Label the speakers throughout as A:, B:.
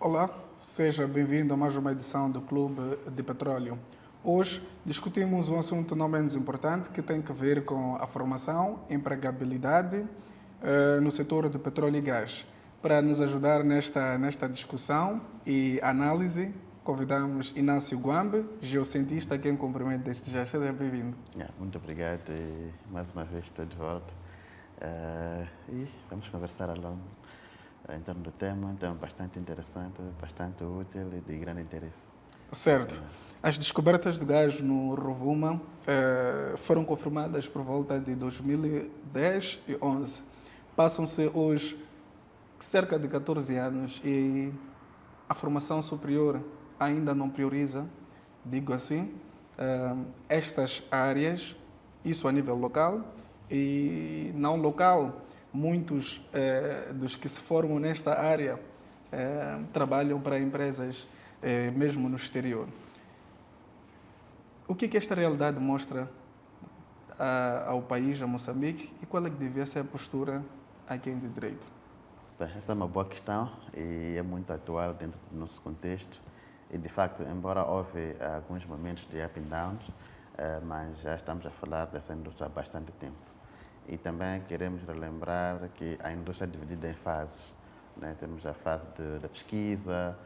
A: Olá, seja bem-vindo a mais uma edição do Clube de Petróleo. Hoje discutimos um assunto não menos importante que tem a ver com a formação, empregabilidade no setor do petróleo e gás. Para nos ajudar nesta discussão e análise, convidamos Inácio Guambe, geocientista, a quem cumprimento desde já. Seja bem-vindo.
B: Muito obrigado e mais uma vez estou de volta. E vamos conversar em torno do tema, um tema bastante interessante, bastante útil e de grande interesse.
A: Certo. As descobertas de gás no Rovuma foram confirmadas por volta de 2010 e 11. Passam-se hoje cerca de 14 anos e a formação superior ainda não prioriza, digo assim, estas áreas, isso a nível local e não local. Muitos dos que se formam nesta área trabalham para empresas mesmo no exterior. O que esta realidade mostra ao país, a Moçambique, e qual é que devia ser a postura a quem de direito?
B: Bem, essa é uma boa questão e é muito atual dentro do nosso contexto. E, de facto, embora houve alguns momentos de up and downs, mas já estamos a falar dessa indústria há bastante tempo. E também queremos relembrar que a indústria é dividida em fases. Né? Temos a fase da pesquisa,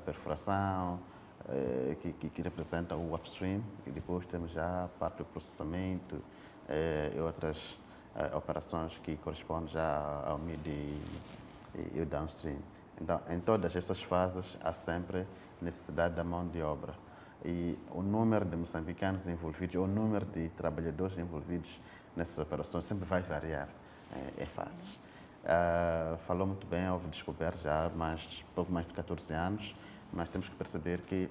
B: perfuração, que representa o upstream, e depois temos já a parte do processamento e outras operações que correspondem já ao mid e o downstream. Então, em todas essas fases, há sempre necessidade da mão de obra. E o número de moçambicanos envolvidos, o número de trabalhadores envolvidos nessas operações sempre vai variar em fases. Falou muito bem, houve descobertas já há pouco mais de 14 anos, mas temos que perceber que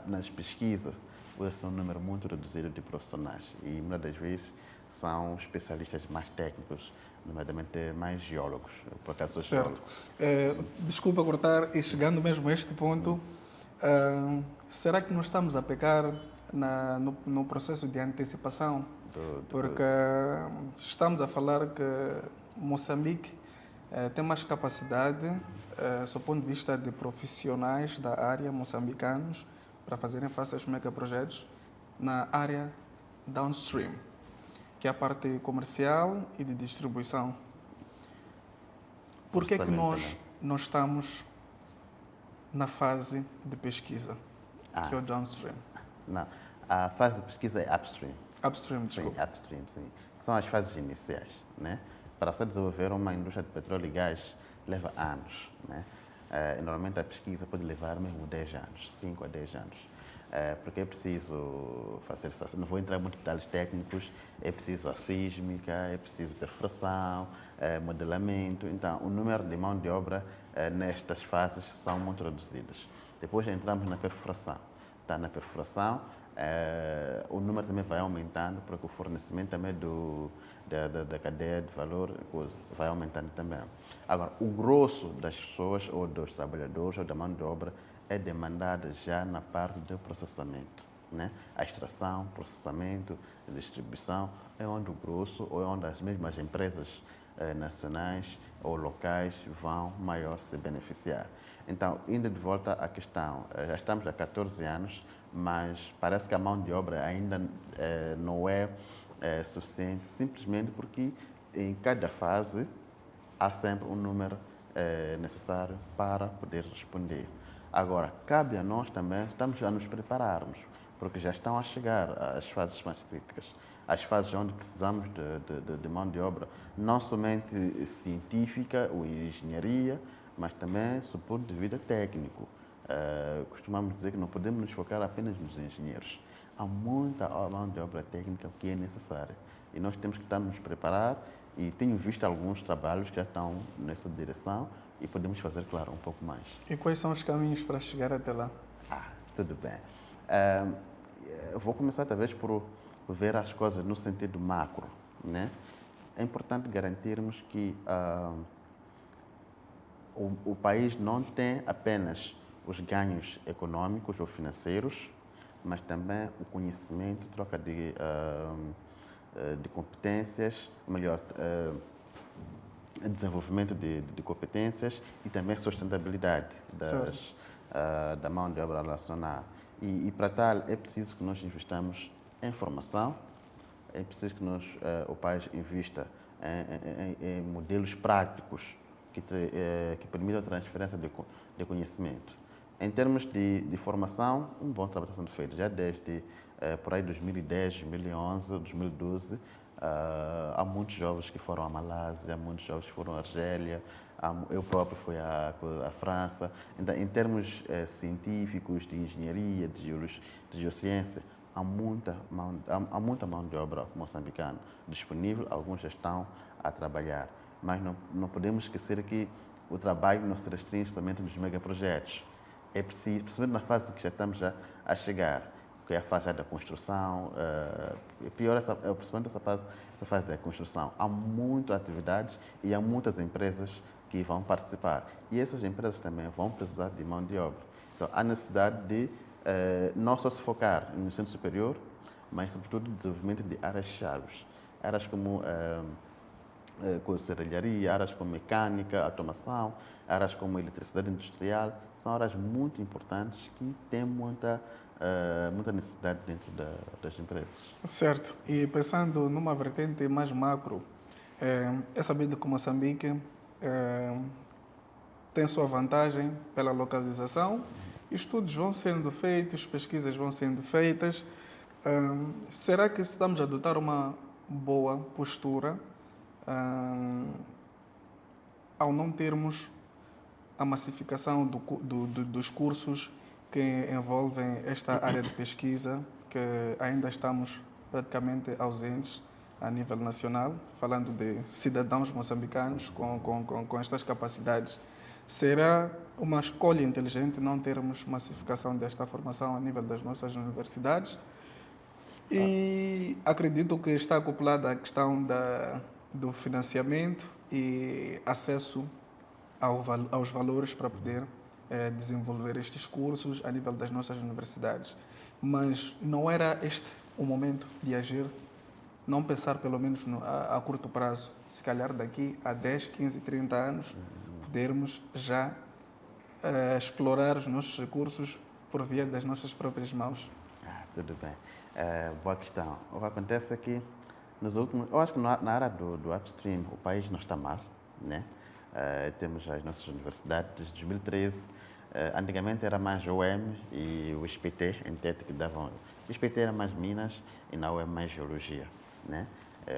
B: nas pesquisas esse é um número muito reduzido de profissionais e muitas das vezes são especialistas mais técnicos, nomeadamente mais geólogos, por acaso sou
A: Certo.
B: geólogo.
A: Desculpa cortar, e chegando mesmo a este ponto, será que nós estamos a pecar no processo de antecipação? Porque estamos a falar que Moçambique tem mais capacidade, sob o ponto de vista de profissionais da área moçambicanos, para fazerem face aos megaprojetos na área downstream, que é a parte comercial e de distribuição. Por que é que nós estamos na fase de pesquisa, que é o downstream?
B: Não, a fase de pesquisa é upstream.
A: Upstream, desculpa.
B: Sim, upstream, sim. São as fases iniciais, né? Para você desenvolver uma indústria de petróleo e gás leva anos, né? Normalmente a pesquisa pode levar mesmo 10 anos, 5 a 10 anos. Porque é preciso fazer, não vou entrar muito em detalhes técnicos, é preciso a sísmica, é preciso perfuração, modelamento. Então, o número de mão de obra nestas fases são muito reduzidas. Depois entramos na perfuração. Tá, na perfuração, o número também vai aumentando, porque o fornecimento também da cadeia de valor vai aumentando também. Agora, o grosso das pessoas, ou dos trabalhadores, ou da mão de obra, é demandada já na parte do processamento. Né? A extração, processamento, distribuição, é onde o grosso, ou é onde as mesmas empresas nacionais ou locais vão maior se beneficiar. Então, indo de volta à questão, já estamos há 14 anos, mas parece que a mão de obra ainda não é suficiente, simplesmente porque em cada fase há sempre um número necessário para poder responder. Agora, cabe a nós também, estamos a nos prepararmos, porque já estão a chegar as fases mais críticas, as fases onde precisamos de mão de obra, não somente científica ou engenharia, mas também do ponto de vista técnico. Costumamos dizer que não podemos nos focar apenas nos engenheiros. Há muita mão de obra técnica que é necessária e nós temos que estar nos preparar, e tenho visto alguns trabalhos que já estão nessa direção e podemos fazer, claro, um pouco mais.
A: E quais são os caminhos para chegar até lá?
B: Tudo bem. Eu vou começar talvez por ver as coisas no sentido macro, né? É importante garantirmos que o país não tem apenas os ganhos econômicos ou financeiros, mas também o conhecimento, troca de competências, melhor, desenvolvimento de competências e também sustentabilidade da mão de obra nacional. E para tal, é preciso que nós investamos em formação, é preciso que o país invista em modelos práticos que permitam a transferência de conhecimento. Em termos de formação, um bom trabalho está sendo feito. Já desde por aí 2010, 2011, 2012, há muitos jovens que foram à Malásia, há muitos jovens que foram à Argélia, eu próprio fui à França. Então, em termos científicos, de engenharia, de geociência, há muita mão de obra moçambicana disponível, alguns já estão a trabalhar. Mas não podemos esquecer que o trabalho não se restringe somente nos megaprojetos. É preciso, principalmente na fase que já estamos a chegar, que é a fase da construção, principalmente essa fase da construção. Há muitas atividades e há muitas empresas que vão participar. E essas empresas também vão precisar de mão de obra. Então, há necessidade de não só se focar no ensino superior, mas, sobretudo, no desenvolvimento de áreas-chave. Áreas como serralharia, áreas como mecânica, automação, áreas como eletricidade industrial, são áreas muito importantes que têm muita necessidade dentro das empresas.
A: Certo. E pensando numa vertente mais macro, é sabido que Moçambique tem sua vantagem pela localização, estudos vão sendo feitos, pesquisas vão sendo feitas. Será que estamos a adotar uma boa postura ao não termos a massificação dos cursos que envolvem esta área de pesquisa, que ainda estamos praticamente ausentes a nível nacional, falando de cidadãos moçambicanos com estas capacidades? Será uma escolha inteligente não termos massificação desta formação a nível das nossas universidades? E acredito que está acoplada à questão do financiamento e acesso aos valores para poder desenvolver estes cursos a nível das nossas universidades. Mas não era este o momento de agir? Não pensar pelo menos a curto prazo, se calhar daqui a 10, 15, 30 anos, podermos já explorar os nossos recursos por via das nossas próprias mãos?
B: Tudo bem. Boa questão. O que acontece é que eu acho que na área do upstream o país não está mal, né? Temos as nossas universidades desde 2013. Antigamente era mais o UEM e o SPT, em Tete, que davam. O SPT era mais Minas e na UEM mais Geologia, né?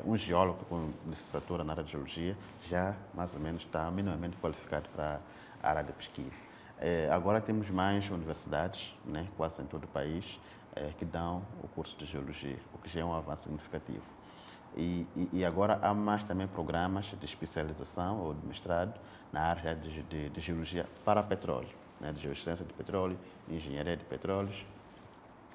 B: Um geólogo com licenciatura na área de Geologia já mais ou menos está minimamente qualificado para a área de pesquisa. Agora temos mais universidades, né, quase em todo o país, que dão o curso de Geologia, o que já é um avanço significativo. E agora há mais também programas de especialização ou de mestrado na área de Geologia para petróleo, né, de Geociência de Petróleo, Engenharia de Petróleos.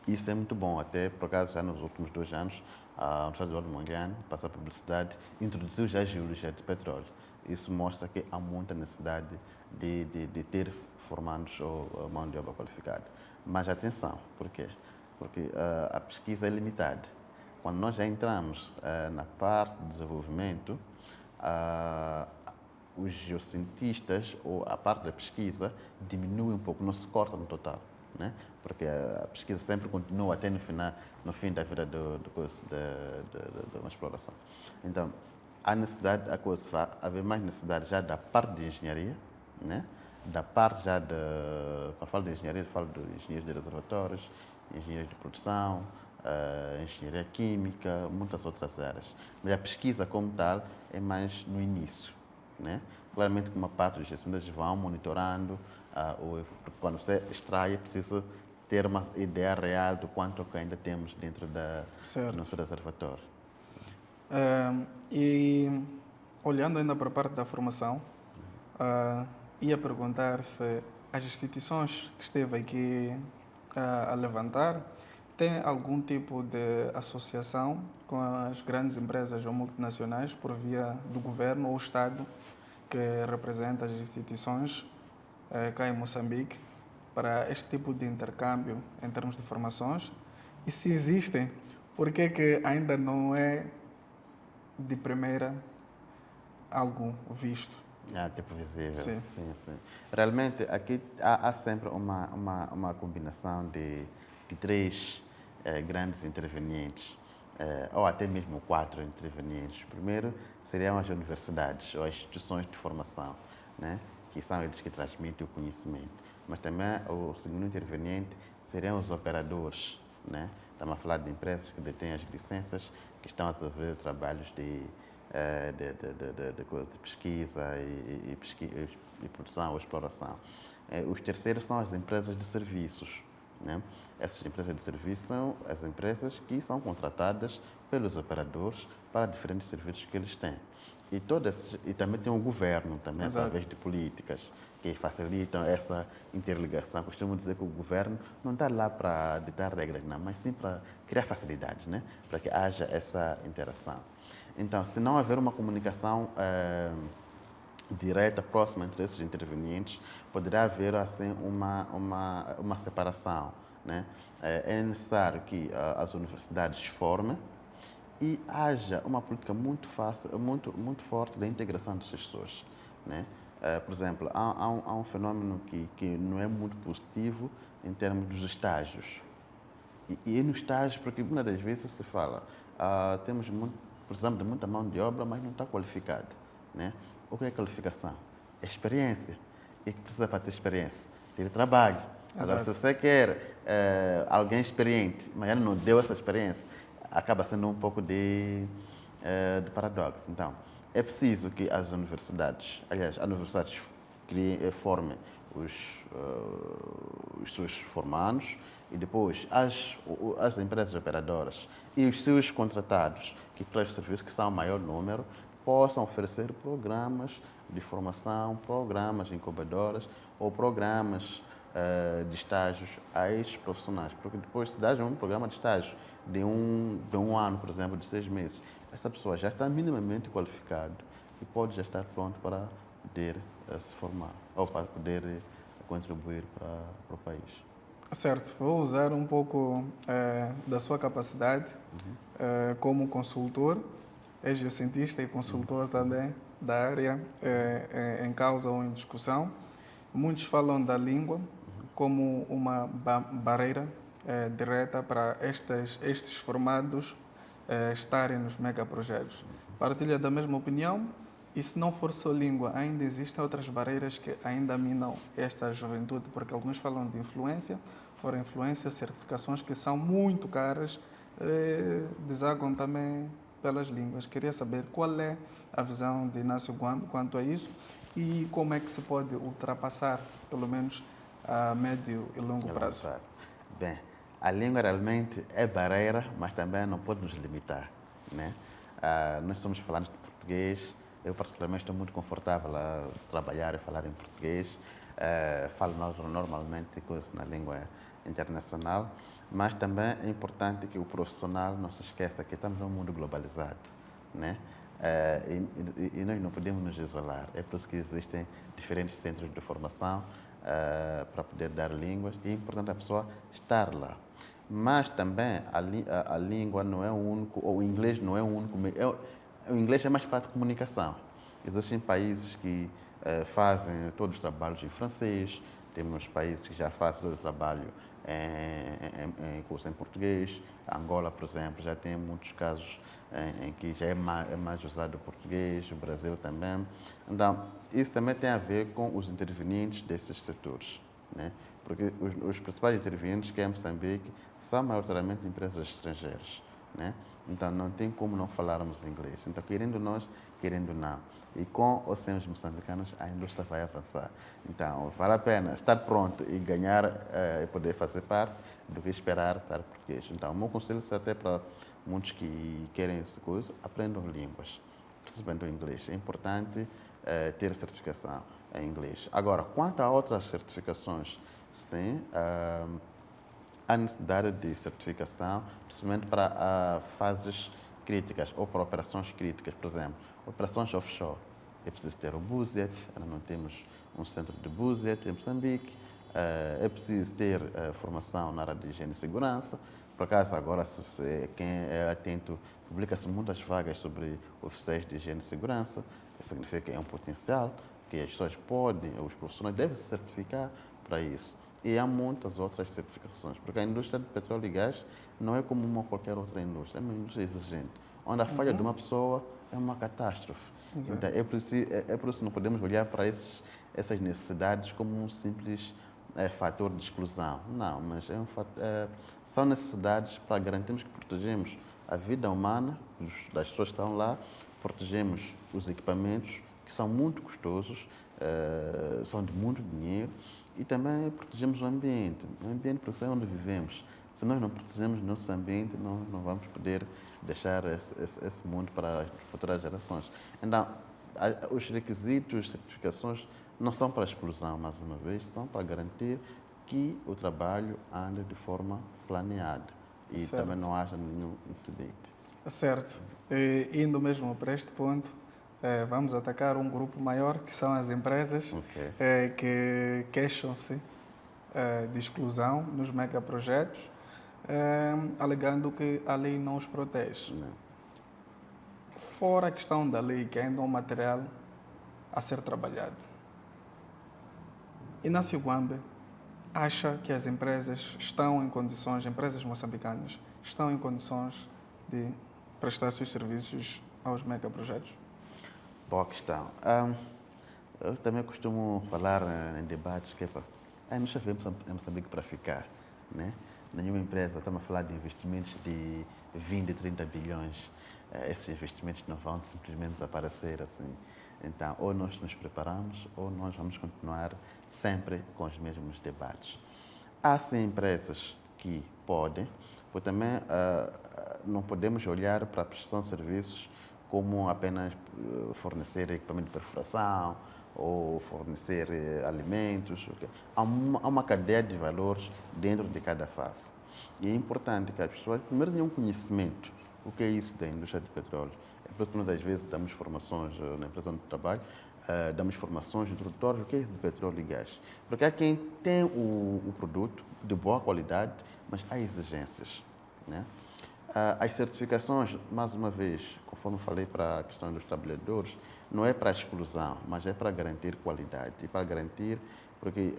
B: Isso é muito bom, até por acaso já nos últimos 2 anos a Universidade de Mondlane, passou a publicidade, introduziu já a Geologia de Petróleo. Isso mostra que há muita necessidade de ter formandos ou mão de obra qualificada. Mas atenção, por quê? Porque a pesquisa é limitada. Quando nós já entramos na parte de desenvolvimento, os geocientistas ou a parte da pesquisa diminui um pouco, não se corta no total, né? Porque a pesquisa sempre continua até no fim da vida de uma exploração. Então, vai haver mais necessidade já da parte de engenharia, né? Da parte já quando falo de engenharia, falo de engenheiros de reservatórios, engenheiros de produção, engenharia química, muitas outras áreas. Mas a pesquisa como tal é mais no início, né? Claramente que uma parte dos cientistas vão monitorando, quando você extrai é preciso ter uma ideia real do quanto que ainda temos dentro do nosso reservatório.
A: E olhando ainda para a parte da formação, ia perguntar se as instituições que esteve aqui a levantar têm algum tipo de associação com as grandes empresas ou multinacionais por via do governo ou Estado que representa as instituições cá em Moçambique para este tipo de intercâmbio em termos de formações? E se existem, por que ainda não é de primeira algo visto.
B: Tipo visível.
A: Sim.
B: Sim, sim. Realmente, aqui há sempre uma combinação de três grandes intervenientes, ou até mesmo quatro intervenientes. Primeiro seriam as universidades ou as instituições de formação, né? Que são eles que transmitem o conhecimento. Mas também o segundo interveniente seriam os operadores, né? Estamos a falar de empresas que detêm as licenças, que estão a desenvolver trabalhos de pesquisa e produção ou exploração. Os terceiros são as empresas de serviços, né? Essas empresas de serviços são as empresas que são contratadas pelos operadores para diferentes serviços que eles têm. E também tem o governo, também,
A: Exato.
B: através de políticas que facilitam essa interligação. Costumo dizer que o governo não está lá para ditar regras, não, mas sim para criar facilidades, né? Para que haja essa interação. Então, se não haver uma comunicação direta, próxima entre esses intervenientes, poderá haver assim uma separação, né? É necessário que as universidades formem e haja uma política muito forte da integração das pessoas, né? Por exemplo, há um fenômeno que não é muito positivo em termos dos estágios. E no estágio, porque muitas das vezes se fala, precisamos de muita mão de obra, mas não está qualificada, né? O que é qualificação? É experiência. E o que precisa para ter experiência? Ter trabalho. Agora,
A: Exato.
B: se você quer alguém experiente, mas ele não deu essa experiência, acaba sendo um pouco de paradoxo. Então, é preciso que as universidades formem os seus formandos e depois as empresas operadoras e os seus contratados que prestam serviços, que são o maior número, possam oferecer programas de formação, programas incubadoras ou programas de estágios a estes profissionais. Porque depois, se dá um programa de estágio de um ano, por exemplo, de 6 meses, essa pessoa já está minimamente qualificada e pode já estar pronto para poder se formar ou para poder contribuir para o país.
A: Certo, vou usar um pouco da sua capacidade como consultor, é geocientista e consultor também da área em causa ou em discussão. Muitos falam da língua como uma barreira direta para estes formados estarem nos megaprojetos. Partilha da mesma opinião? E se não for só língua, ainda existem outras barreiras que ainda minam esta juventude, porque alguns falam de influência, fora influência, certificações que são muito caras, desagam também pelas línguas. Queria saber qual é a visão de Inácio Guambe quanto a isso e como é que se pode ultrapassar, pelo menos a médio e longo prazo.
B: Bem, a língua realmente é barreira, mas também não pode nos limitar, né? Nós somos falantes de português. Eu, particularmente, estou muito confortável a trabalhar e falar em português. Falo normalmente coisas na língua internacional, mas também é importante que o profissional não se esqueça que estamos num mundo globalizado, né? E nós não podemos nos isolar. É por isso que existem diferentes centros de formação para poder dar línguas e é importante a pessoa estar lá. Mas também a língua não é o único, ou o inglês não é o único meio. O inglês é mais para a comunicação. Existem países que fazem todos os trabalhos em francês, temos países que já fazem todo o trabalho em curso em português. Angola, por exemplo, já tem muitos casos em que já é mais usado o português, o Brasil também. Então, isso também tem a ver com os intervenientes desses setores, né? Porque os principais intervenientes que é em Moçambique são maioritariamente empresas estrangeiras, né? Então, não tem como não falarmos inglês. Então, querendo nós, querendo não. E com ou sem os moçambicanos, a indústria vai avançar. Então, vale a pena estar pronto e ganhar e poder fazer parte do que esperar estar português. Então, o meu conselho é até para muitos que querem essa coisa, aprendam línguas, principalmente o inglês. É importante ter certificação em inglês. Agora, quanto a outras certificações, sim, há necessidade de certificação, principalmente para fases críticas ou para operações críticas, por exemplo, operações offshore. É preciso ter o BUSET, ainda não temos um centro de BUSET em Moçambique. É preciso ter formação na área de higiene e segurança, Por acaso, agora, se você, quem é atento, publica-se muitas vagas sobre oficiais de higiene e segurança. Isso significa que é um potencial que as pessoas podem, os profissionais devem se certificar para isso. E há muitas outras certificações, porque a indústria de petróleo e gás não é como uma qualquer outra indústria, é uma indústria exigente, onde a falha de uma pessoa é uma catástrofe.
A: Exato.
B: Então, é por isso que não podemos olhar para essas necessidades como um simples fator de exclusão. Não, mas são necessidades para garantirmos que protegemos a vida humana das pessoas que estão lá, protegemos os equipamentos, que são muito custosos, são de muito dinheiro, e também protegemos o ambiente, porque é onde vivemos. Se nós não protegemos o nosso ambiente, não vamos poder deixar esse mundo para as futuras gerações. Então, os requisitos, as certificações não são para exclusão, mais uma vez, são para garantir que o trabalho ande de forma planeada e
A: Certo.
B: também não haja nenhum incidente.
A: Certo. E, indo mesmo para este ponto, vamos atacar um grupo maior, que são as empresas
B: Ok.
A: que queixam-se de exclusão nos megaprojetos, alegando que a lei não os protege.
B: Não.
A: Fora a questão da lei, que ainda é um material a ser trabalhado. Inácio Gwambe acha que as empresas estão em condições, empresas moçambicanas, estão em condições de prestar seus serviços aos megaprojetos?
B: Boa questão. Eu também costumo falar em debates que a indústria veio em Moçambique para ficar, né? Nenhuma empresa, estamos a falar de investimentos de 20, 30 bilhões. Esses investimentos não vão simplesmente desaparecer assim. Então, ou nós nos preparamos, ou nós vamos continuar sempre com os mesmos debates. Há sim empresas que podem, porque também não podemos olhar para a prestação de serviços como apenas fornecer equipamento de perfuração ou fornecer alimentos. Há uma cadeia de valores dentro de cada fase. E é importante que as pessoas primeiro tenham conhecimento o que é isso da indústria de petróleo. É porque muitas vezes damos formações na empresa onde trabalho, damos formações introdutórias do que é isso de petróleo e gás. Porque há quem tem o produto de boa qualidade, mas há exigências, né? As certificações, mais uma vez, conforme falei para a questão dos trabalhadores, não é para exclusão, mas é para garantir qualidade e para garantir, porque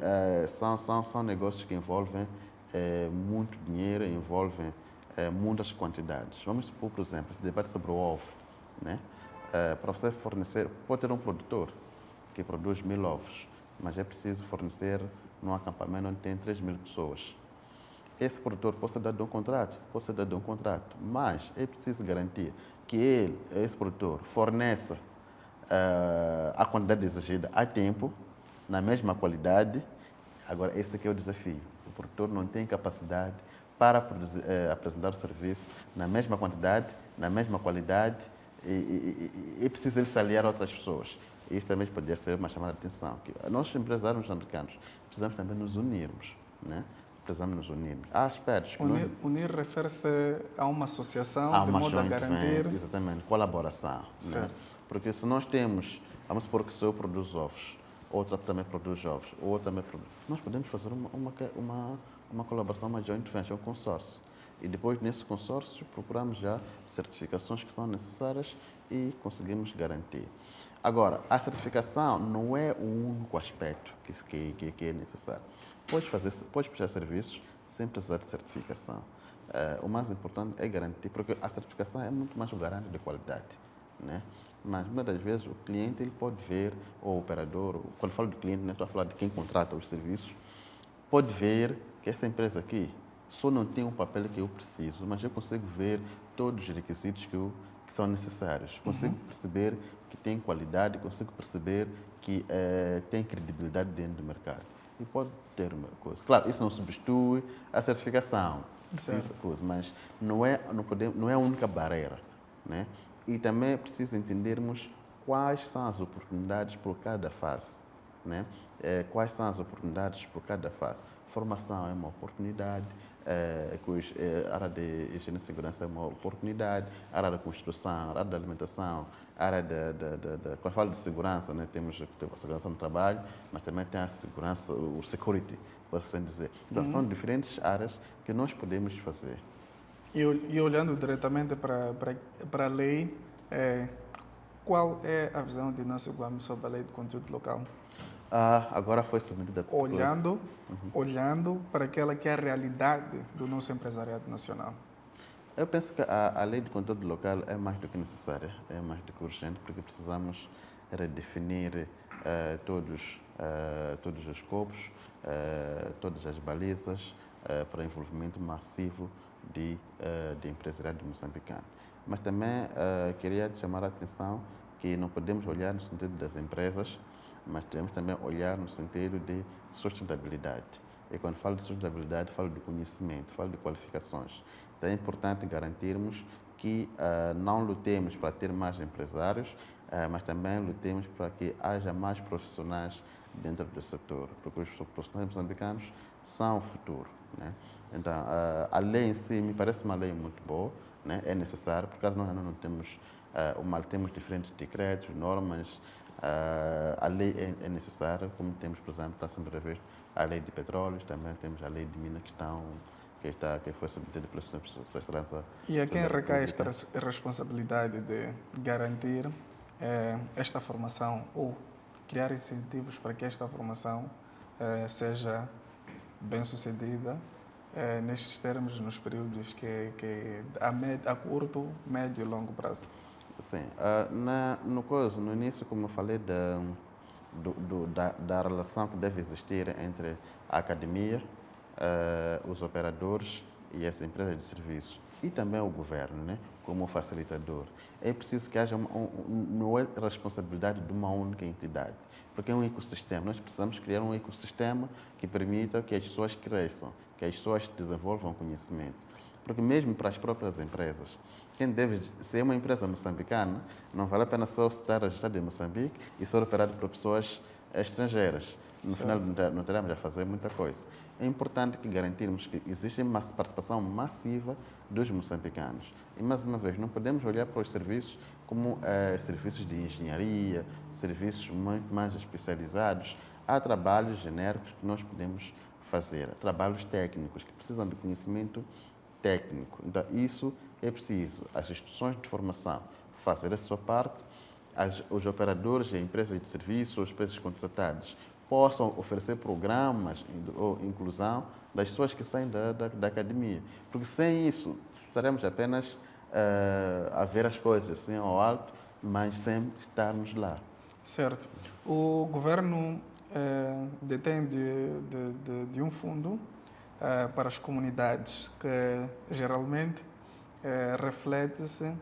B: são negócios que envolvem muito dinheiro, envolvem muitas quantidades. Vamos supor, por exemplo, esse debate sobre o ovo, né? Para você fornecer, pode ter um produtor que produz 1000 ovos, mas é preciso fornecer num acampamento onde tem 3000 pessoas. Esse produtor pode ser dado de um contrato, mas é preciso garantir que esse produtor, forneça a quantidade exigida a tempo, na mesma qualidade. Agora, esse aqui é o desafio. O produtor não tem capacidade para apresentar o serviço na mesma quantidade, na mesma qualidade, e precisa ele se aliar a outras pessoas. Isso também poderia ser uma chamada de atenção. Que nós, empresários moçambicanos, precisamos também nos unirmos, né? Precisamos nos unirmos. Há aspectos que
A: Unir refere-se a uma associação,
B: há
A: de
B: uma
A: modo a
B: joint
A: garantir...
B: venture, exatamente, colaboração. Né?
A: Certo.
B: Porque se nós temos, vamos supor que se eu produzo ovos, outra também produz ovos, outra também produz, nós podemos fazer uma colaboração, uma joint venture, um consórcio. E depois, nesse consórcio, procuramos já certificações que são necessárias e conseguimos garantir. Agora, a certificação não é o único aspecto que é necessário. Podes prestar serviços sem precisar de certificação. O mais importante é garantir, porque a certificação é muito mais um garante de qualidade, né? Mas muitas das vezes o cliente ele pode ver, ou o operador, quando falo do cliente, não estou a falar de quem contrata os serviços, pode ver que essa empresa aqui só não tem um papel que eu preciso, mas eu consigo ver todos os requisitos que são necessários. Consigo perceber que tem qualidade, consigo perceber que tem credibilidade dentro do mercado. E pode ter uma coisa. Claro, isso não substitui a certificação, mas não é a única barreira, né? E também é preciso entendermos quais são as oportunidades por cada fase, né? Quais são as oportunidades por cada fase. Formação é uma oportunidade, a área de higiene e segurança é uma oportunidade, a área da construção, a área da alimentação, a área quando falo de segurança, né, temos a segurança no trabalho, mas também tem a segurança, o security, por assim dizer. Então, são diferentes áreas que nós podemos fazer.
A: E olhando diretamente para a lei, qual é a visão de Inácio Gomes sobre a lei de conteúdo local?
B: Agora foi submetida
A: Olhando, olhando para aquela que é a realidade do nosso empresariado nacional.
B: Eu penso que a lei de conteúdo local é mais do que necessária, é mais do que urgente, porque precisamos redefinir todos os escopos, todas as balizas para envolvimento massivo de empresariado moçambicano. Mas também queria chamar a atenção que não podemos olhar no sentido das empresas, mas temos também olhar no sentido de sustentabilidade. E quando falo de sustentabilidade, falo de conhecimento, falo de qualificações. Então é importante garantirmos que não lutemos para ter mais empresários, mas também lutemos para que haja mais profissionais dentro do setor, porque os profissionais moçambicanos são o futuro, né? Então, a lei em si me parece uma lei muito boa, né? É necessário, por causa nós ainda não temos, temos diferentes decretos, normas, a lei é necessária, como temos, por exemplo, está sendo revisto a lei de petróleos, também temos a lei de minas que foi submetida pela Sua Excelência.
A: E a quem recai esta responsabilidade de garantir esta formação ou criar incentivos para que esta formação seja bem sucedida nestes termos, nos períodos que a curto, médio e longo prazo?
B: Sim, no início, como eu falei, da relação que deve existir entre a academia, os operadores e as empresas de serviços e também o governo, né, como facilitador. É preciso que haja não é responsabilidade de uma única entidade, porque é um ecossistema. Nós precisamos criar um ecossistema que permita que as pessoas cresçam, que as pessoas desenvolvam conhecimento. Porque mesmo para as próprias empresas, se é uma empresa moçambicana, não vale a pena só estar registrada em Moçambique e ser operado por pessoas estrangeiras. No final, não teremos a fazer muita coisa. É importante que garantirmos que existe uma participação massiva dos moçambicanos. E, mais uma vez, não podemos olhar para os serviços como serviços de engenharia, serviços muito mais especializados. Há trabalhos genéricos que nós podemos fazer, trabalhos técnicos que precisam de conhecimento técnico. Então, isso é preciso as instituições de formação fazer a sua parte, os operadores e empresas de serviços, as empresas contratadas, possam oferecer programas ou inclusão das pessoas que saem da academia. Porque sem isso, estaremos apenas a ver as coisas assim ao alto, mas sem estarmos lá.
A: Certo. O governo detém de um fundo para as comunidades, que geralmente reflete-se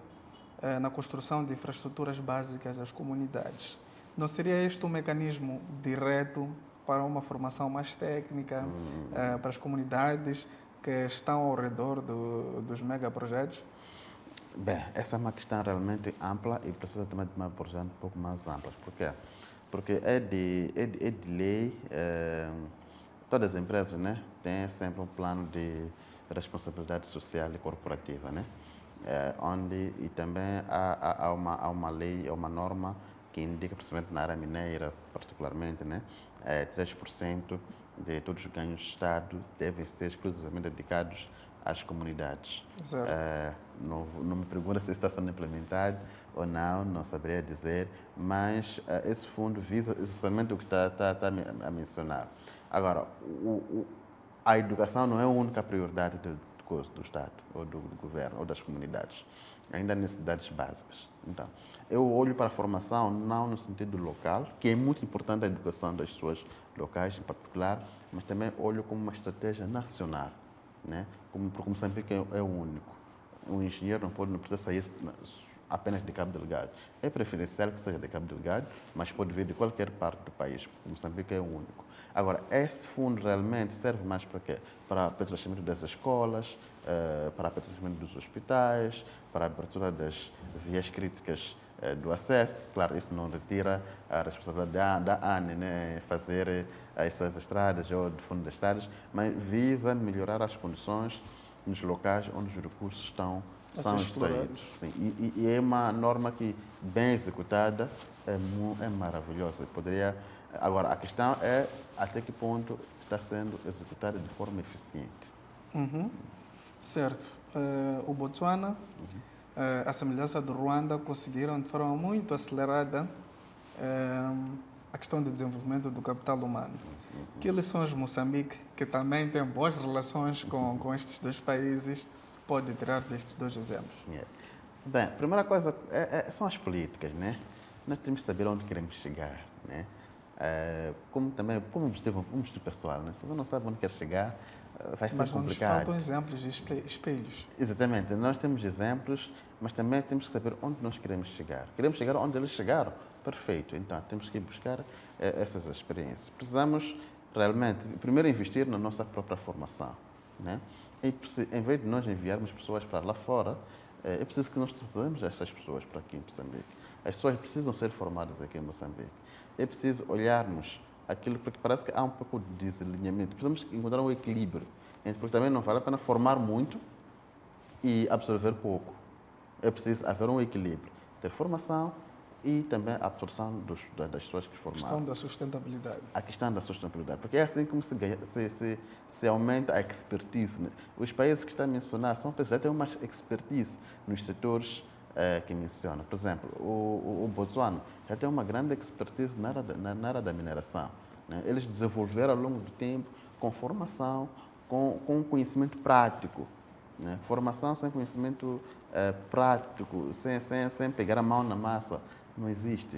A: na construção de infraestruturas básicas das comunidades. Não seria este um mecanismo direto para uma formação mais técnica para as comunidades que estão ao redor dos megaprojetos?
B: Bem, essa é uma questão realmente ampla e precisa também de uma abordagem um pouco mais ampla. Por quê? Porque é de lei, todas as empresas, né, têm sempre um plano de responsabilidade social e corporativa, né? E também há uma lei, uma norma que indica, principalmente na área mineira, particularmente, né, 3% de todos os ganhos do Estado devem ser exclusivamente dedicados às comunidades. Não me pergunta se está sendo implementado ou não saberia dizer, mas esse fundo visa exatamente o que está a mencionar. Agora, a educação não é a única prioridade do Estado, ou do governo, ou das comunidades. Ainda há necessidades básicas. Então, eu olho para a formação não no sentido local, que é muito importante a educação das pessoas locais em particular, mas também olho como uma estratégia nacional, né? Porque Moçambique é o único. Um engenheiro não precisa sair apenas de Cabo Delgado. É preferencial que seja de Cabo Delgado, mas pode vir de qualquer parte do país, porque Moçambique é o único. Agora, esse fundo realmente serve mais para quê? Para o patrocínio das escolas, para o patrocínio dos hospitais, para a abertura das vias críticas do acesso. Claro, isso não retira a responsabilidade da ANE, né, fazer as suas estradas ou do fundo das estradas, mas visa melhorar as condições nos locais onde os recursos são extraídos. Sim. E é uma norma que, bem executada, é maravilhosa. Agora, a questão é até que ponto está sendo executada de forma eficiente.
A: Certo. o Botsuana, a semelhança do Ruanda, conseguiram de forma muito acelerada a questão do desenvolvimento do capital humano. Que lições Moçambique, que também tem boas relações com estes dois países, pode tirar destes dois exemplos?
B: Yeah. Bem, a primeira coisa são as políticas, né? Nós temos que saber onde queremos chegar, né? Como também, como objetivo pessoal, né? Se você não sabe onde quer chegar, vai ser
A: Mas não nos
B: complicado.
A: faltam exemplos e espelhos.
B: Exatamente, nós temos exemplos, mas também temos que saber onde nós queremos chegar. Queremos chegar onde eles chegaram? Perfeito, então temos que buscar essas experiências. Precisamos realmente, primeiro, investir na nossa própria formação, né? E, em vez de nós enviarmos pessoas para lá fora, é preciso que nós trazemos essas pessoas para aqui em Moçambique. As pessoas precisam ser formadas aqui em Moçambique. É preciso olharmos aquilo, porque parece que há um pouco de desalinhamento. Precisamos encontrar um equilíbrio, porque também não vale a pena formar muito e absorver pouco. É preciso haver um equilíbrio, ter formação e também a absorção das pessoas que
A: A
B: formaram.
A: questão da sustentabilidade.
B: A questão da sustentabilidade, porque é assim como se aumenta a expertise, né? Os países que está a mencionar são países que já têm uma expertise nos setores que menciona. Por exemplo, o Botswana já tem uma grande expertise na área da mineração, né? Eles desenvolveram ao longo do tempo com formação, com conhecimento prático, né? Formação sem conhecimento prático, sem pegar a mão na massa, não existe.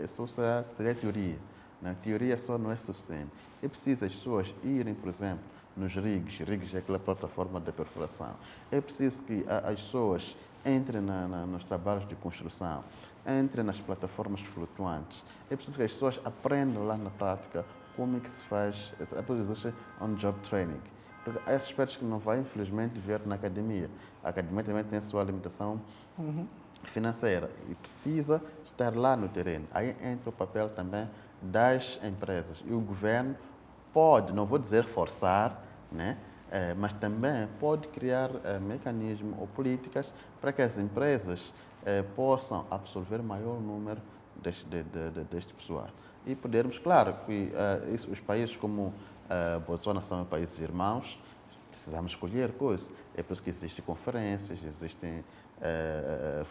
B: Só seria teoria, né? Teoria só não é suficiente. É preciso as pessoas irem, por exemplo, nos rigs. Rigs é aquela plataforma de perfuração. É preciso que as pessoas entrem nos trabalhos de construção, entrem nas plataformas flutuantes. É preciso que as pessoas aprendam lá na prática como é que se faz, a on-job training. Porque há aspectos que não vai, infelizmente, ver na academia. A academia também tem a sua limitação financeira e precisa estar lá no terreno. Aí entra o papel também das empresas. E o governo pode, não vou dizer forçar, né? Mas também pode criar mecanismos ou políticas para que as empresas possam absorver maior número deste pessoal. E podermos, claro, que os países como Botswana são países irmãos, precisamos escolher coisas. É por isso que existem conferências, existem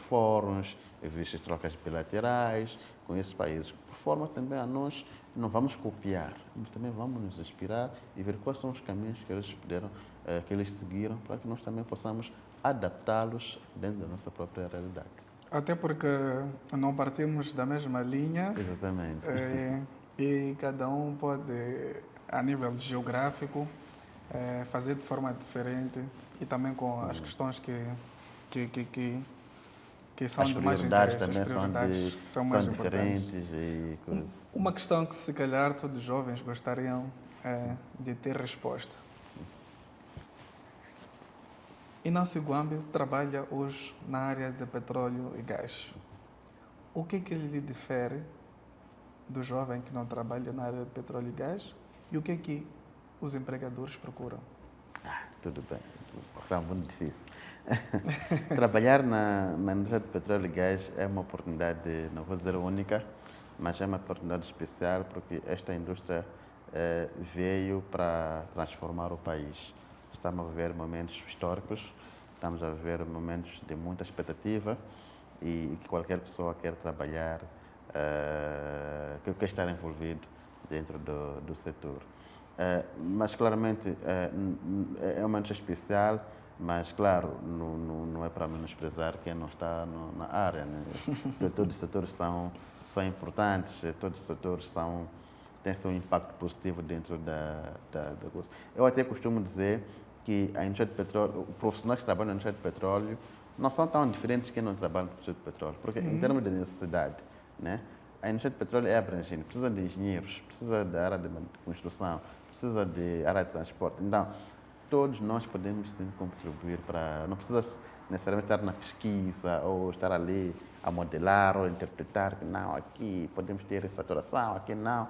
B: fóruns, existem trocas bilaterais com esses países, por forma também a nós não vamos copiar, mas também vamos nos inspirar e ver quais são os caminhos que eles que eles seguiram, para que nós também possamos adaptá-los dentro da nossa própria realidade.
A: Até porque não partimos da mesma linha.
B: Exatamente.
A: E cada um pode, a nível geográfico, fazer de forma diferente e também com as questões que são
B: As
A: de mais
B: prioridades
A: interesse.
B: também
A: As prioridades são mais importantes.
B: diferentes e coisas.
A: Uma questão que, se calhar, todos os jovens gostariam de ter resposta. Inácio Guambe trabalha hoje na área de petróleo e gás. O que lhe difere do jovem que não trabalha na área de petróleo e gás e o que os empregadores procuram?
B: Tudo bem, é muito difícil. Trabalhar na indústria de petróleo e gás é uma oportunidade, não vou dizer única, mas é uma oportunidade especial porque esta indústria veio para transformar o país. Estamos a viver momentos históricos, estamos a viver momentos de muita expectativa e que qualquer pessoa quer trabalhar, que quer estar envolvido dentro do setor. Mas claramente é uma indústria especial, mas claro, não é para menosprezar quem não está na área, né? Todos os setores são importantes, todos os setores têm seu impacto positivo dentro da coisa. Eu até costumo dizer que a indústria de petróleo, os profissionais que trabalham na indústria de petróleo não são tão diferentes de quem não trabalha na indústria de petróleo, porque em termos de necessidade, né? A indústria de petróleo é abrangente, precisa de engenheiros, precisa da área de construção, precisa de área de transporte. Então, todos nós podemos sim contribuir para... Não precisa necessariamente estar na pesquisa ou estar ali a modelar ou interpretar que não, aqui podemos ter essa saturação, aqui não.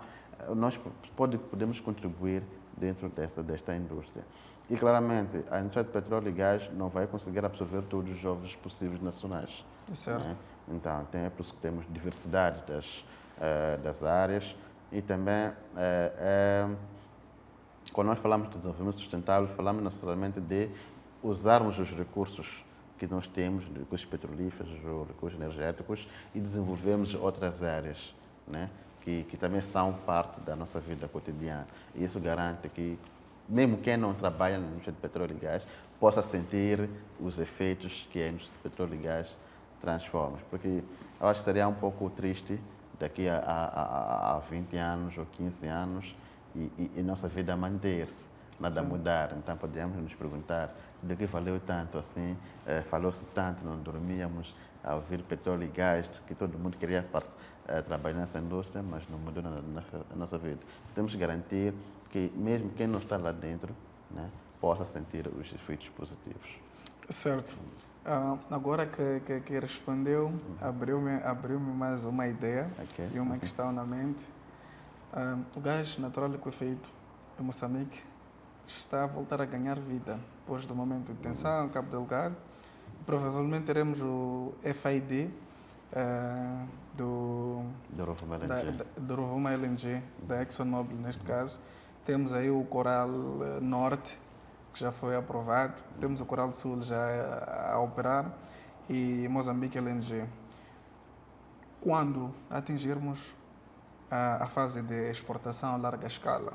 B: Nós podemos contribuir dentro desta indústria. E claramente, a indústria de petróleo e gás não vai conseguir absorver todos os jovens possíveis nacionais.
A: Certo.
B: Né? Então, é por isso que temos diversidade das áreas e também, quando nós falamos de desenvolvimento sustentável, falamos necessariamente de usarmos os recursos que nós temos, os recursos petrolíferos, os recursos energéticos, e desenvolvermos outras áreas, né? Que também são parte da nossa vida cotidiana. E isso garante que, mesmo quem não trabalha na indústria de petróleo e gás, possa sentir os efeitos que a indústria de petróleo e gás transforma. Porque eu acho que seria um pouco triste daqui a 20 anos ou 15 anos e nossa vida manter-se, nada mudar. Então podemos nos perguntar de que valeu tanto assim, falou-se tanto, não dormíamos a ouvir petróleo e gás, que todo mundo queria trabalhar nessa indústria, mas não mudou na nossa vida. Temos que garantir que mesmo quem não está lá dentro, né, possa sentir os efeitos positivos.
A: Certo. Agora que respondeu, abriu-me mais uma ideia
B: Ok.
A: e uma questão na mente. O gás natural liquefeito em Moçambique está a voltar a ganhar vida depois do momento de tensão, Cabo Delgado. Provavelmente teremos o FID
B: Do Rovuma LNG.
A: do Rovuma LNG, da ExxonMobil neste caso. Temos aí o Coral Norte, que já foi aprovado. Temos o Coral Sul já a operar e Moçambique LNG. Quando atingirmos a fase de exportação a larga escala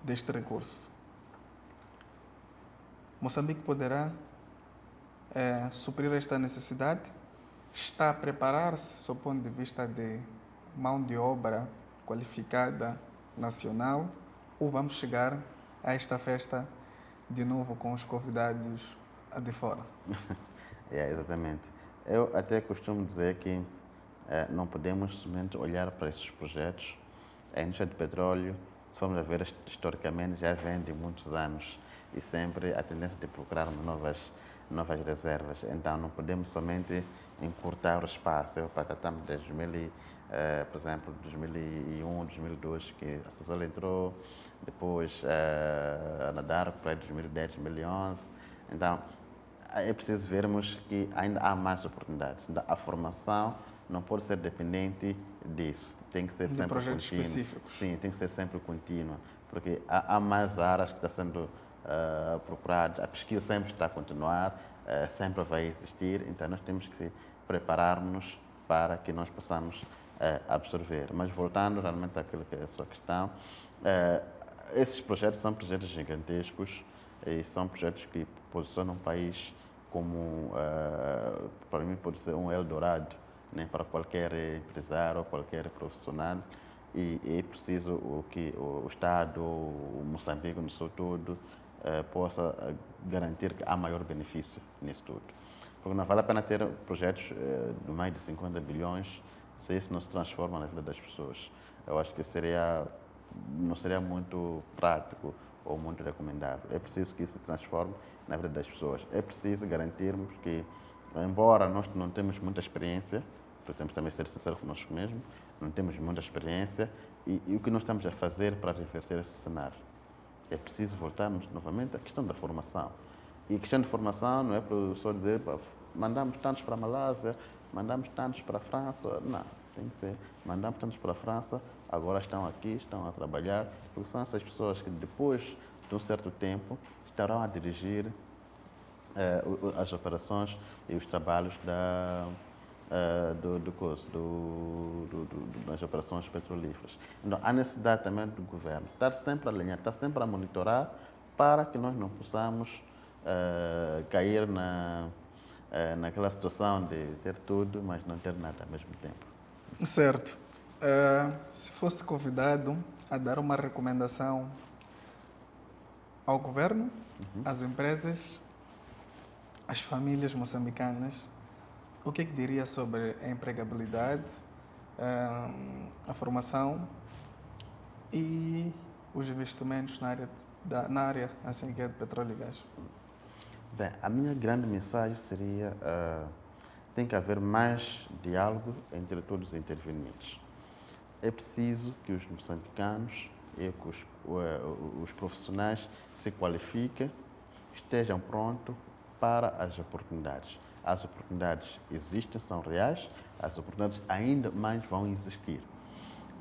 A: deste recurso, Moçambique poderá suprir esta necessidade? Está a preparar-se, sob o ponto de vista de mão de obra qualificada nacional? Ou vamos chegar a esta festa de novo com os convidados de fora?
B: Exatamente. Eu até costumo dizer que não podemos somente olhar para esses projetos. A indústria de petróleo, se formos a ver historicamente, já vem de muitos anos e sempre a tendência de procurar novas reservas. Então, não podemos somente encurtar o espaço. Eu tratamos de 2000, por exemplo, 2001, 2002, que a Sasol entrou, depois a Nadar para 2010, 2011. Então, é preciso vermos que ainda há mais oportunidades. A formação não pode ser dependente disso. Tem que ser
A: De
B: sempre
A: projetos
B: contínua.
A: específicos.
B: Sim, tem que ser sempre contínua, porque há mais áreas que estão sendo procuradas, a pesquisa sempre está a continuar, sempre vai existir, então nós temos que preparar-nos para que nós possamos absorver. Mas voltando realmente àquilo que é a sua questão, esses projetos são projetos gigantescos e são projetos que posicionam o país como, para mim, pode ser um Eldorado, né, para qualquer empresário ou qualquer profissional. E é preciso que o Estado, o Moçambique, no seu todo, possa garantir que há maior benefício nisso tudo. Porque não vale a pena ter projetos de mais de 50 bilhões se isso não se transforma na vida das pessoas. Eu acho que não seria muito prático ou muito recomendável. É preciso que isso se transforme na vida das pessoas. É preciso garantirmos que, embora nós não temos muita experiência, porque temos também que ser sinceros conosco mesmos, não temos muita experiência, e o que nós estamos a fazer para reverter esse cenário? É preciso voltarmos novamente à questão da formação. E a questão de formação não é para o senhor dizer, mandamos tantos para a Malásia, mandamos tantos para a França. Não, tem que ser, mandamos tantos para a França, agora estão aqui, estão a trabalhar, porque são essas pessoas que depois de um certo tempo estarão a dirigir as operações e os trabalhos das operações petrolíferas. Então, há necessidade também do governo estar sempre a alinhar, estar sempre a monitorar para que nós não possamos cair naquela situação de ter tudo, mas não ter nada ao mesmo tempo.
A: Certo. Se fosse convidado a dar uma recomendação ao governo, às empresas, às famílias moçambicanas, o que diria sobre a empregabilidade, a formação e os investimentos na área assim, que é de petróleo e gás?
B: Bem, a minha grande mensagem seria tem que haver mais diálogo entre todos os intervenientes. É preciso que os moçambicanos e que os profissionais se qualifiquem, estejam prontos para as oportunidades. As oportunidades existem, são reais, as oportunidades ainda mais vão existir.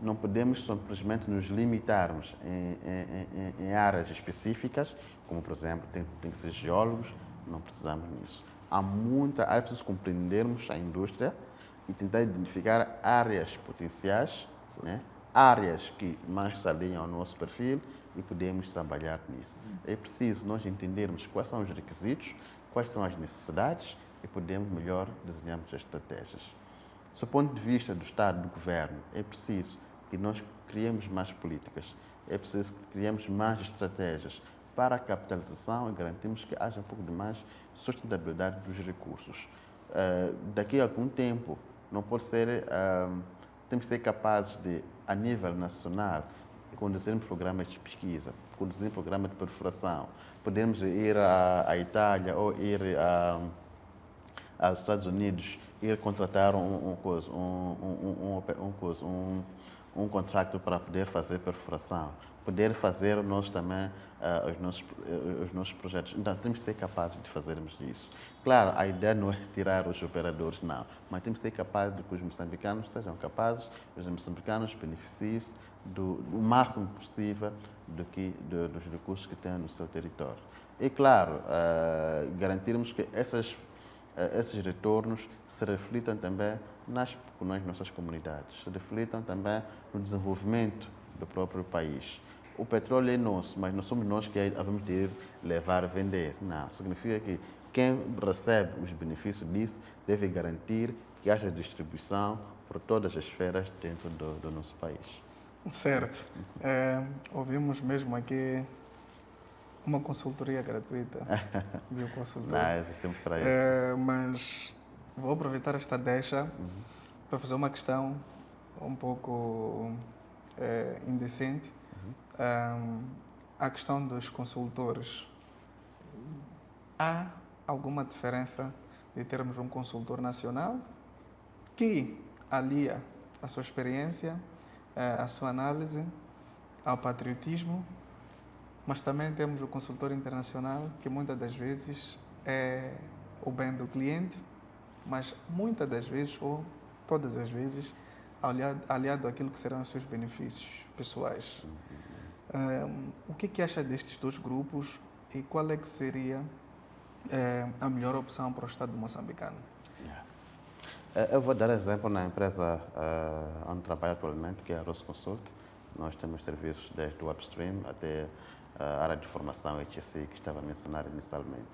B: Não podemos simplesmente nos limitarmos em áreas específicas, como por exemplo, tem que ser geólogos, não precisamos nisso. É preciso compreendermos a indústria e tentar identificar áreas potenciais, né? Áreas que mais se alinham ao nosso perfil e podemos trabalhar nisso. É preciso nós entendermos quais são os requisitos, quais são as necessidades e podemos melhor desenharmos as estratégias. Do ponto de vista do Estado, do Governo, é preciso que nós criemos mais políticas, é preciso que criemos mais estratégias para a capitalização e garantirmos que haja um pouco de mais sustentabilidade dos recursos. Daqui a algum tempo, não pode ser, temos que ser capazes de, a nível nacional, conduzirmos programas de pesquisa, conduzirmos programas de perfuração, podemos ir à Itália ou ir aos Estados Unidos, ir contratar um contrato para poder fazer perfuração, poder fazer nós também os nossos projetos. Então, temos que ser capazes de fazermos isso. Claro, a ideia não é tirar os operadores, não, mas temos que ser capazes de que os moçambicanos sejam capazes, os moçambicanos beneficiem-se do máximo possível dos recursos que têm no seu território. E, claro, garantirmos que esses retornos se reflitam também nas nossas comunidades, se reflitam também no desenvolvimento do próprio país. O petróleo é nosso, mas não somos nós que vamos ter levar a vender. Não, significa que quem recebe os benefícios disso deve garantir que haja distribuição por todas as esferas dentro do nosso país.
A: Certo. Ouvimos mesmo aqui uma consultoria gratuita de um consultor.
B: Não, existimos para isso.
A: Mas vou aproveitar esta deixa para fazer uma questão um pouco indecente. A questão dos consultores. Há alguma diferença de termos um consultor nacional que alia a sua experiência, a sua análise, ao patriotismo, mas também temos o consultor internacional que muitas das vezes é o bem do cliente, mas muitas das vezes ou todas as vezes aliado àquilo que serão os seus benefícios pessoais. O que acha destes dois grupos e qual é que seria a melhor opção para o Estado moçambicano?
B: Eu vou dar exemplo na empresa onde trabalho atualmente, que é a Rosconsult. Nós temos serviços desde o upstream até a área de formação HSI, que estava a mencionar inicialmente.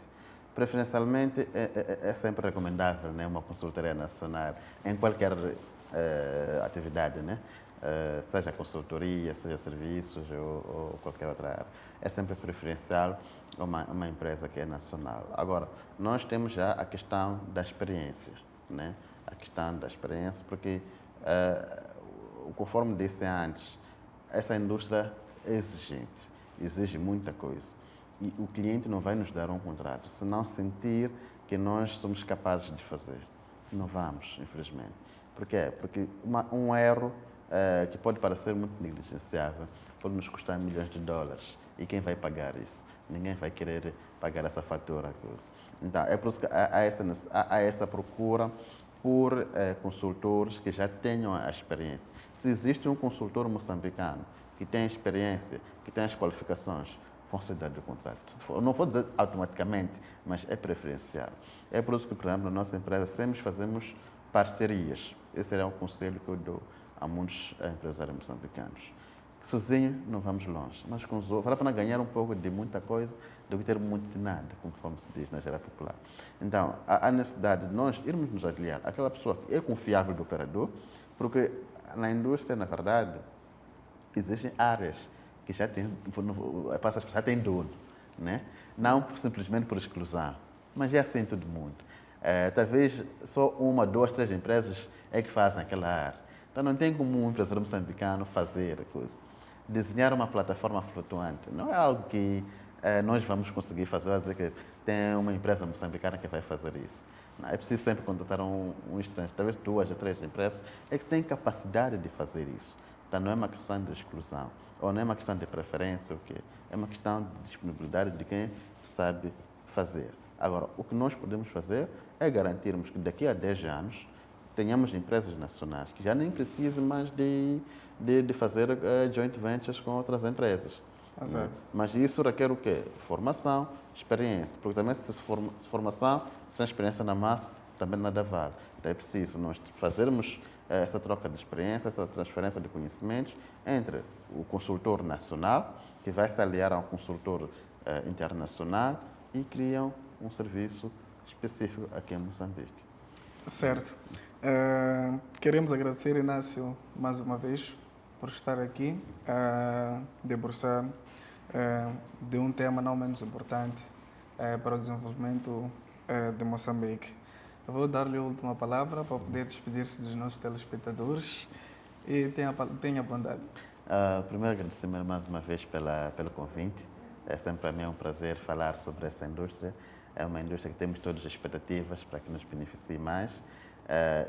B: Preferencialmente, é sempre recomendável, né, uma consultoria nacional em qualquer atividade, né? Seja consultoria, seja serviços ou qualquer outra área. É sempre preferencial uma empresa que é nacional. Agora, nós temos já a questão da experiência, né? A questão da experiência, porque, conforme disse antes, essa indústria é exigente, exige muita coisa. E o cliente não vai nos dar um contrato se não sentir que nós somos capazes de fazer. Não vamos, infelizmente. Por quê? Porque um erro que pode parecer muito negligenciável pode nos custar milhões de dólares. E quem vai pagar isso? Ninguém vai querer pagar essa fatura. Então, é por isso que há essa procura por consultores que já tenham a experiência. Se existe um consultor moçambicano que tem experiência, que tem as qualificações, vão ser dados o contrato. Não vou dizer automaticamente, mas é preferencial. É por isso que, por exemplo, na nossa empresa sempre fazemos parcerias. Esse é um conselho que eu dou a muitos empresários moçambicanos. Sozinho não vamos longe, mas com os outros, vale a pena ganhar um pouco de muita coisa do que ter muito de nada, conforme se diz na gíria popular. Então, há necessidade de nós irmos nos aliar àquela pessoa que é confiável do operador, porque na indústria, na verdade, existem áreas que já têm dono, né? Não simplesmente por exclusão, mas é assim em todo mundo. Talvez só uma, duas, três empresas é que fazem aquela área. Então não tem como um empresário moçambicano fazer a coisa. Desenhar uma plataforma flutuante não é algo que nós vamos conseguir fazer, vai dizer que tem uma empresa moçambicana que vai fazer isso. Não, é preciso sempre contratar um estrangeiro, talvez duas ou três empresas é que têm capacidade de fazer isso. Então não é uma questão de exclusão, ou não é uma questão de preferência, o quê? É uma questão de disponibilidade de quem sabe fazer. Agora, o que nós podemos fazer é garantirmos que daqui a 10 anos tenhamos empresas nacionais que já nem precisem mais de fazer joint ventures com outras empresas.
A: Exato.
B: Mas isso requer o quê? Formação, experiência, porque também se formação sem experiência na massa também nada vale. Então é preciso nós fazermos essa troca de experiência, essa transferência de conhecimentos entre o consultor nacional, que vai se aliar a um consultor internacional e criam um serviço específico aqui em Moçambique.
A: Certo. Queremos agradecer, Inácio, mais uma vez, por estar aqui a debruçar de um tema não menos importante para o desenvolvimento de Moçambique. Eu vou dar-lhe a última palavra para poder despedir-se dos nossos telespectadores e tenha bondade.
B: Primeiro, agradecer mais uma vez pelo convite. É sempre para mim um prazer falar sobre essa indústria. É uma indústria que temos todas as expectativas para que nos beneficie mais.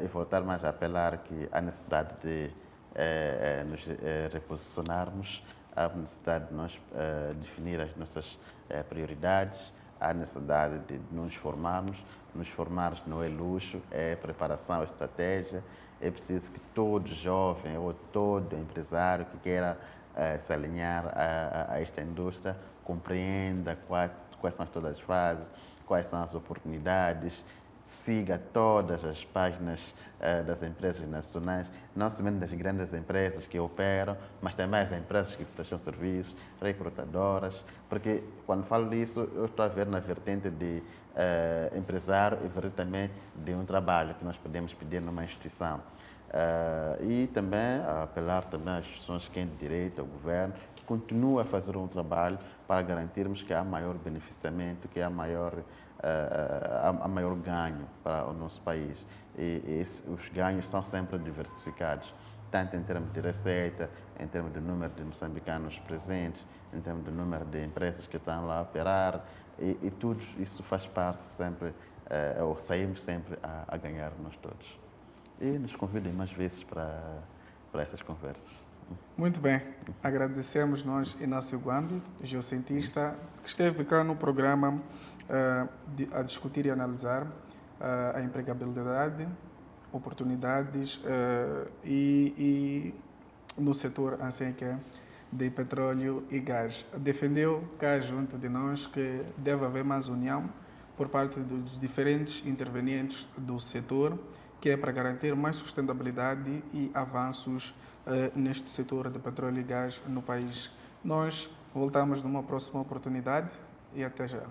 B: E voltar mais a apelar que há necessidade de nos reposicionarmos, há necessidade de nós definir as nossas prioridades, há necessidade de nos formarmos. Nos formarmos não é luxo, é preparação, é estratégia. É preciso que todo jovem ou todo empresário que queira se alinhar a esta indústria compreenda quais são todas as fases, quais são as oportunidades, siga todas as páginas das empresas nacionais, não somente das grandes empresas que operam, mas também as empresas que prestam serviços, recrutadoras, porque quando falo disso, eu estou a ver na vertente de empresário e vertente também de um trabalho que nós podemos pedir numa instituição. E também apelar também às instituições que têm direito, ao governo, que continua a fazer um trabalho para garantirmos que há maior beneficiamento, que há maior ganho para o nosso país. E os ganhos são sempre diversificados, tanto em termos de receita, em termos de número de moçambicanos presentes, em termos de número de empresas que estão lá a operar, e tudo isso faz parte sempre, ou saímos sempre a ganhar nós todos. E nos convidem mais vezes para essas conversas.
A: Muito bem, agradecemos nós Inácio Guambi, geocientista, que esteve cá no programa a discutir e analisar a empregabilidade, oportunidades e no setor assim que é de petróleo e gás. Defendeu cá junto de nós que deve haver mais união por parte dos diferentes intervenientes do setor, que é para garantir mais sustentabilidade e avanços neste setor de petróleo e gás no país. Nós voltamos numa próxima oportunidade e até já.